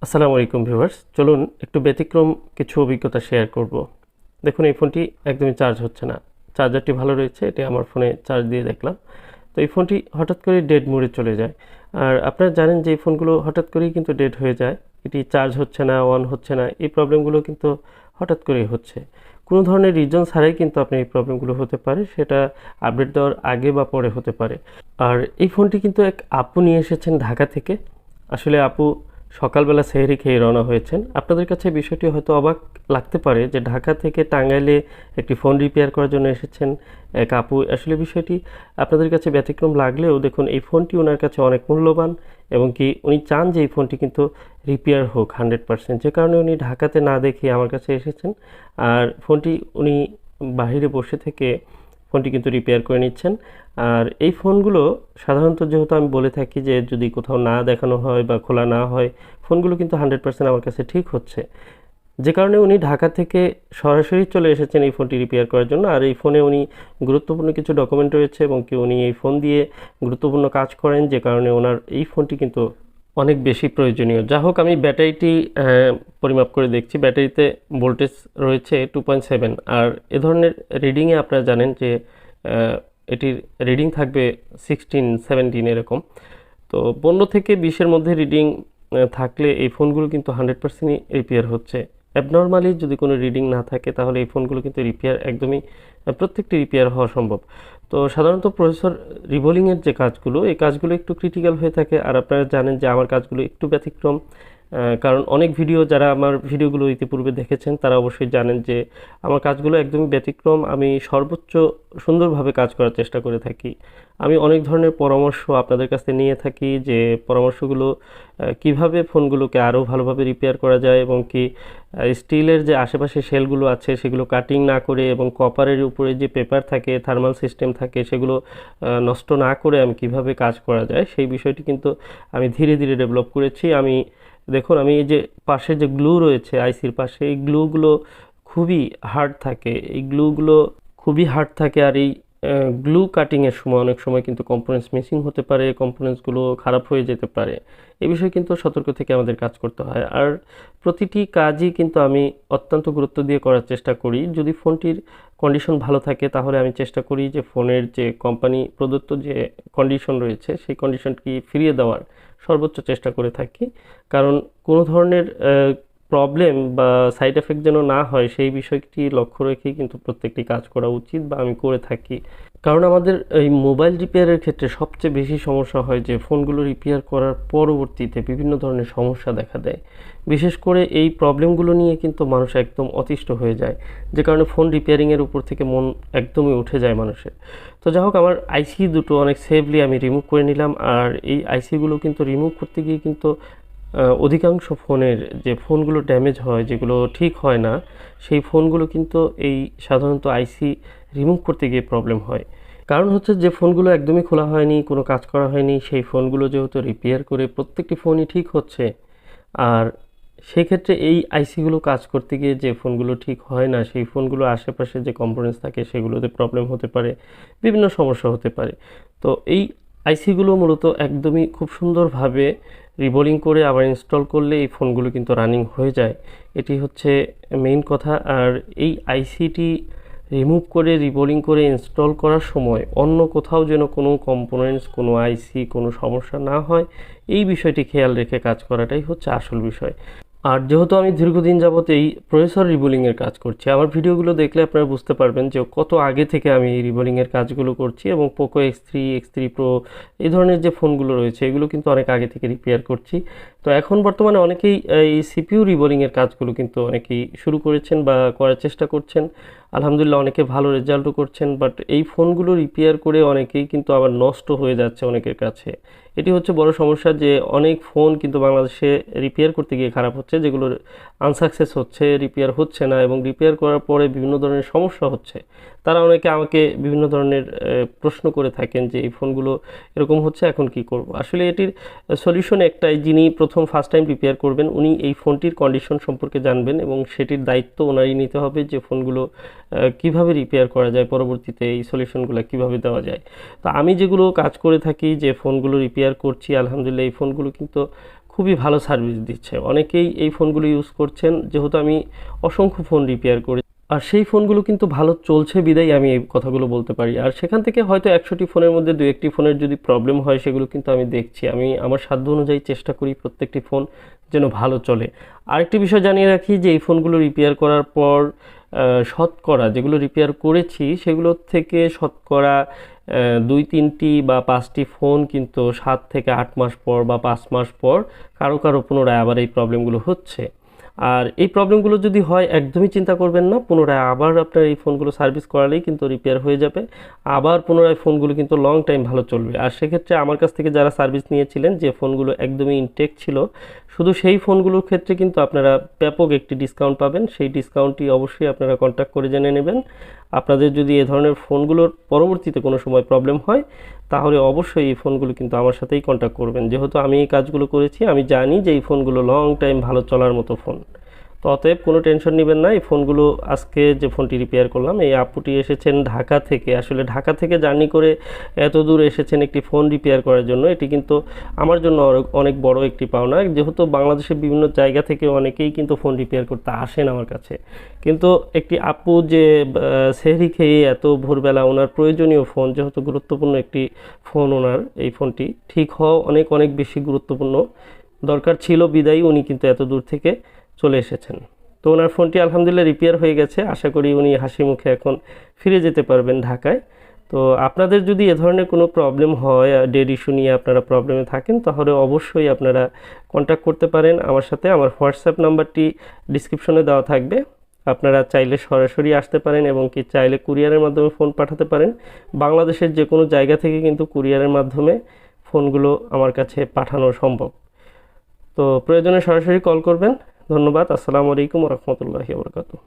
আসসালামু আলাইকুম ভিউয়ার্স, চলুন একটু ব্যতিক্রম কিছু অভিজ্ঞতা শেয়ার করব। দেখুন, এই ফোনটি একদমই চার্জ হচ্ছে না। চার্জারটি ভালো রয়েছে, এটি আমার ফোনে চার্জ দিয়ে দেখলাম। তো এই ফোনটি হঠাৎ করে ডেড মোডে চলে যায়। আর আপনারা জানেন যে এই ফোনগুলো হঠাৎ করেই কিন্তু ডেড হয়ে যায়। এটি চার্জ হচ্ছে না, অন হচ্ছে না, এই প্রবলেমগুলো কিন্তু হঠাৎ করেই হচ্ছে। কোনো ধরনের রিজন ছাড়াই কিন্তু আপনার এই প্রবলেমগুলো হতে পারে, সেটা আপডেট দেওয়ার আগে বা পরে হতে পারে। আর এই ফোনটি কিন্তু এক আপু নিয়ে এসেছেন ঢাকা থেকে। আসলে আপু সকালবেলা সেহরি খেয়ে রওনা হয়েছেন। আপনাদের কাছে বিষয়টি হয়তো অবাক লাগতে পারে যে ঢাকা থেকে টাঙ্গাইলে একটি ফোন রিপেয়ার করার জন্য এসেছেন এক আপু। আসলে বিষয়টি আপনাদের কাছে ব্যতিক্রম লাগলেও দেখুন, এই ফোনটি ওনার কাছে অনেক মূল্যবান এবং কি উনি চান যে এই ফোনটি কিন্তু রিপেয়ার হোক 100%, যে কারণে উনি ঢাকাতে না দেখে আমার কাছে এসেছেন। আর ফোনটি উনি বাহিরে বসে থেকে ফোনটি কিন্তু রিপেয়ার করে নিচ্ছেন। আর এই ফোনগুলো সাধারণত, যেহেতু আমি বলে থাকি যে যদি কোথাও না দেখানো হয় বা খোলা না হয়, ফোনগুলো কিন্তু 100% আমার কাছে ঠিক হচ্ছে। যে কারণে উনি ঢাকা থেকে সরাসরি চলে এসেছেন এই ফোনটি রিপেয়ার করার জন্য। আর এই ফোনে উনি গুরুত্বপূর্ণ কিছু ডকুমেন্ট রয়েছে এবং কি উনি এই ফোন দিয়ে গুরুত্বপূর্ণ কাজ করেন, যে কারণে ওনার এই ফোনটি কিন্তু অনেক বেশি প্রয়োজনীয়। যা হোক, আমি ব্যাটারিটি পরিমাপ করে দেখছি। ব্যাটারিতে ভোল্টেজ রয়েছে 2.7। আর এ ধরনের রিডিংয়ে আপনারা জানেন যে এটির রিডিং থাকবে 16, 17 এরকম। তো 15 থেকে 20-এর মধ্যে রিডিং থাকলে এই ফোনগুলো কিন্তু 100%ই রিপেয়ার হচ্ছে। অ্যাবনর্মালি যদি কোনো রিডিং না থাকে তাহলে এই ফোনগুলো কিন্তু রিপেয়ার একদমই প্রত্যেকটি রিপেয়ার হওয়া সম্ভব। তো সাধারণত প্রসেসর রিবোলিংয়ের যে কাজগুলো, এই কাজগুলো একটু ক্রিটিক্যাল হয়ে থাকে। আর আপনারা জানেন যে আমার কাজগুলো একটু ব্যতিক্রম, কারণ অনেক ভিডিও, যারা আমার ভিডিওগুলো ইতিপূর্বে দেখেছেন তারা অবশ্যই জানেন যে আমার কাজগুলো একদমই ব্যতিক্রম। আমি সর্বোচ্চ সুন্দরভাবে কাজ করার চেষ্টা করে থাকি। আমি অনেক ধরনের পরামর্শ আপনাদের কাছে নিয়ে থাকি, যে পরামর্শগুলো কিভাবে ফোনগুলোকে আরও ভালোভাবে রিপেয়ার করা যায় এবং কি স্টিলের যে আশেপাশে শেলগুলো আছে সেগুলো কাটিং না করে এবং কপারের উপরে যে পেপার থাকে, থার্মাল সিস্টেম থাকে, সেগুলো নষ্ট না করে আমি কিভাবে কাজ করা যায় সেই বিষয়টি কিন্তু আমি ধীরে ধীরে ডেভেলপ করেছি। দেখুন, আমি এই যে পাশে যে গ্লু রয়েছে আইসির পাশে, এই গ্লুগুলো খুবই হার্ড থাকে। এই গ্লুগুলো খুবই হার্ড থাকে। আর এই গ্লু কাটিংয়ের সময় অনেক সময় কিন্তু কম্পোনেন্টস মিসিং হতে পারে, কম্পোনেন্টসগুলো খারাপ হয়ে যেতে পারে। এই বিষয়ে কিন্তু সতর্ক থেকে আমাদের কাজ করতে হয়। আর প্রতিটি কাজই কিন্তু আমি অত্যন্ত গুরুত্ব দিয়ে করার চেষ্টা করি। যদি ফোনটির কন্ডিশন ভালো থাকে তাহলে আমি চেষ্টা করি যে ফোনের যে কোম্পানি প্রদত্ত যে কন্ডিশন রয়েছে সেই কন্ডিশনটি ফিরিয়ে দেওয়ার সর্বোচ্চ চেষ্টা করে থাকি। কারণ কোনো ধরনের প্রবলেম বা সাইড এফেক্ট যেন না হয় সেই বিষয়টি লক্ষ্য রেখেই কিন্তু প্রত্যেকটি কাজ করা উচিত বা আমি করে থাকি। কারণ আমাদের এই মোবাইল রিপেয়ারের ক্ষেত্রে সবচেয়ে বেশি সমস্যা হয় যে ফোনগুলো রিপেয়ার করার পরবর্তীতে বিভিন্ন ধরনের সমস্যা দেখা দেয়। বিশেষ করে এই প্রবলেমগুলো নিয়ে কিন্তু মানুষ একদম অতিষ্ঠ হয়ে যায়, যে কারণে ফোন রিপেয়ারিংয়ের উপর থেকে মন একদমই উঠে যায় মানুষের। তো যাই হোক, আমার আইসি দুটো অনেক সেফলি আমি রিমুভ করে নিলাম। আর এই আইসিগুলো কিন্তু রিমুভ করতে গিয়ে কিন্তু অধিকাংশ ফোনের যে ফোনগুলো ড্যামেজ হয়, যেগুলো ঠিক হয় না, সেই ফোনগুলো কিন্তু এই সাধারণত আইসি রিমুভ করতে গিয়ে প্রবলেম হয়। কারণ হচ্ছে যে ফোনগুলো একদমই খোলা হয়নি, কোনো কাজ করা হয়নি, সেই ফোনগুলো যেহেতু রিপেয়ার করে প্রত্যেকটি ফোনই ঠিক হচ্ছে। আর সেই ক্ষেত্রে এই আইসিগুলো কাজ করতে গিয়ে যে ফোনগুলো ঠিক হয় না, সেই ফোনগুলো আশেপাশে যে কম্পোনেন্টস থাকে সেগুলোতে প্রবলেম হতে পারে, বিভিন্ন সমস্যা হতে পারে। তো এই আইসিগুলো মূলত একদমই খুব সুন্দরভাবে রিবোলিং করে আবার ইনস্টল করলে এই ফোনগুলো কিন্তু রানিং হয়ে যায়। এটি হচ্ছে মেইন কথা। আর এই আইসিটি রিমুভ করে রিবোলিং করে ইনস্টল করার সময় অন্য কোথাও যেন কোনো কম্পোনেন্টস, কোনো আইসি, কোনো সমস্যা না হয়, এই বিষয়টি খেয়াল রেখে কাজ করাটাই হচ্ছে আসল বিষয়। আর যেহেতু আমি দীর্ঘদিন যাবত এই প্রসেসর রিবোলিংয়ের কাজ করছি, আমার ভিডিওগুলো দেখলে আপনারা বুঝতে পারবেন যে কত আগে থেকে আমি এই রিবোলিংয়ের কাজগুলো করছি। এবং পোকো X3, X3 Pro এই ধরনের যে ফোনগুলো রয়েছে এগুলো কিন্তু অনেক আগে থেকে রিপেয়ার করছি। তো এখন বর্তমানে অনেকেই এই সিপিইউ রিবোলিংয়ের কাজগুলো কিন্তু অনেকেই শুরু করেছেন বা করার চেষ্টা করছেন। আলহামদুলিল্লাহ, অনেকে ভালো রেজাল্টও করছেন। বাট এই ফোনগুলো রিপেয়ার করে অনেকেই কিন্তু আবার নষ্ট হয়ে যাচ্ছে অনেকের কাছে। এটি হচ্ছে বড় সমস্যা, যে অনেক ফোন কিন্তু বাংলাদেশে রিপেয়ার করতে গিয়ে খারাপ হচ্ছে, যেগুলো আনসাকসেস হচ্ছে, রিপেয়ার হচ্ছে না এবং রিপেয়ার করার পরে বিভিন্ন ধরনের সমস্যা হচ্ছে। তারা অনেকে আমাকে বিভিন্ন ধরনের প্রশ্ন করে থাকেন যে এই ফোনগুলো এরকম হচ্ছে, এখন কি করব। আসলে এটির সলিউশন একটাই, যিনি প্রথম ফার্স্ট টাইম রিপেয়ার করবেন উনি এই ফোনটির কন্ডিশন সম্পর্কে জানবেন এবং সেটির দায়িত্ব ওনারই নিতে হবে যে ফোনগুলো কিভাবে রিপেয়ার করা যায়, পরবর্তীতে এই সলিউশনগুলো কিভাবে দেওয়া যায়। তো আমি যেগুলো কাজ করে থাকি, যে ফোনগুলো রিপেয়ার করছি, আলহামদুলিল্লাহ এই ফোনগুলো কিন্তু খুবই ভালো সার্ভিস দিচ্ছে। অনেকেই এই ফোনগুলো ইউজ করছেন, যেহেতু আমি অসংখ্য ফোন রিপেয়ার করি, আর সেই ফোনগুলো কিন্তু ভালো চলছে বিদায় আমি এই কথাগুলো বলতে পারি। আর সেখান থেকে হয়তো 100টি ফোনের মধ্যে 2-1টি ফোনের যদি প্রবলেম হয়, সেগুলো কিন্তু আমি দেখছি। আমি আমার সাধ্য অনুযায়ী চেষ্টা করি প্রত্যেকটি ফোন যেন ভালো চলে। আরেকটি বিষয় জানিয়ে রাখি যে এই ফোনগুলো রিপেয়ার করার পর শতকরা যেগুলো রিপেয়ার করেছি সেগুলোর থেকে শতকরা 2-3টি বা 5টি ফোন কিন্তু 7 থেকে 8 মাস পর বা 5 মাস পর কারো কারো পুনরায় আবার এই প্রবলেমগুলো হচ্ছে। আর এই প্রবলেমগুলো যদি হয়, একদমই চিন্তা করবেন না, পুনরায় আবার আপনার এই ফোনগুলো সার্ভিস করালেই কিন্তু রিপেয়ার হয়ে যাবে। আবার পুনরায় ফোনগুলো কিন্তু লং টাইম ভালো চলবে। আর সেক্ষেত্রে আমার কাছ থেকে যারা সার্ভিস নিয়েছিলেন, যে ফোনগুলো একদমই ইনটেক ছিল, শুধু সেই ফোনগুলোর ক্ষেত্রে কিন্তু আপনারা ব্যাপক একটি ডিসকাউন্ট পাবেন। সেই ডিসকাউন্টটি অবশ্যই আপনারা কন্ট্যাক্ট করে জেনে নেবেন। আপনাদের যদি এ ধরনের ফোনগুলোর পরবর্তীতে কোনো সময় প্রবলেম হয়, তাহলে অবশ্যই এই ফোনগুলো কিন্তু আমার সাথেই কন্ট্যাক্ট করবেন। যেহেতু আমি এই কাজগুলো করেছি, আমি জানি যে এই ফোনগুলো লং টাইম ভালো চলার মতো ফোন। তো অতএব কোনো টেনশন নেবেন না। এই ফোনগুলো আজকে যে ফোনটি রিপেয়ার করলাম, এই আপুটি এসেছেন ঢাকা থেকে। আসলে ঢাকা থেকে জার্নি করে এত দূর এসেছেন একটি ফোন রিপেয়ার করার জন্য, এটি কিন্তু আমার জন্য অনেক বড় একটি পাওনা। যেহেতু বাংলাদেশের বিভিন্ন জায়গা থেকে অনেকেই কিন্তু ফোন রিপেয়ার করতে আসেন আমার কাছে, কিন্তু একটি আপু যে সেহরি খেয়ে এত ভোরবেলা ওনার প্রয়োজনীয় ফোন, যেহেতু গুরুত্বপূর্ণ একটি ফোন ওনার, এই ফোনটি ঠিক হওয়া অনেক অনেক বেশি গুরুত্বপূর্ণ দরকার ছিল বিদায়ী উনি কিন্তু এত দূর থেকে চলে এসেছেন। তো ওনার ফোনটি আলহামদুলিল্লাহ রিপেয়ার হয়ে গেছে। আশা করি উনি হাসি মুখে এখন ফিরে যেতে পারবেন ঢাকায়। তো আপনাদের যদি এ ধরনের কোনো প্রবলেম হয়, ডেড ইস্যু নিয়ে আপনারা প্রবলেমে থাকেন, তাহলে অবশ্যই আপনারা কন্ট্যাক্ট করতে পারেন আমার সাথে। আমার হোয়াটসঅ্যাপ নাম্বারটি ডিসক্রিপশনে দেওয়া থাকবে। আপনারা চাইলে সরাসরি আসতে পারেন এবং কি চাইলে কুরিয়ারের মাধ্যমে ফোন পাঠাতে পারেন। বাংলাদেশের যে কোনো জায়গা থেকে কিন্তু কুরিয়ারের মাধ্যমে ফোনগুলো আমার কাছে পাঠানো সম্ভব। তো প্রয়োজনে সরাসরি কল করবেন। ধন্যবাদ। আসসালামু আলাইকুম ওয়া রাহমাতুল্লাহি ওয়া বারাকাতুহু।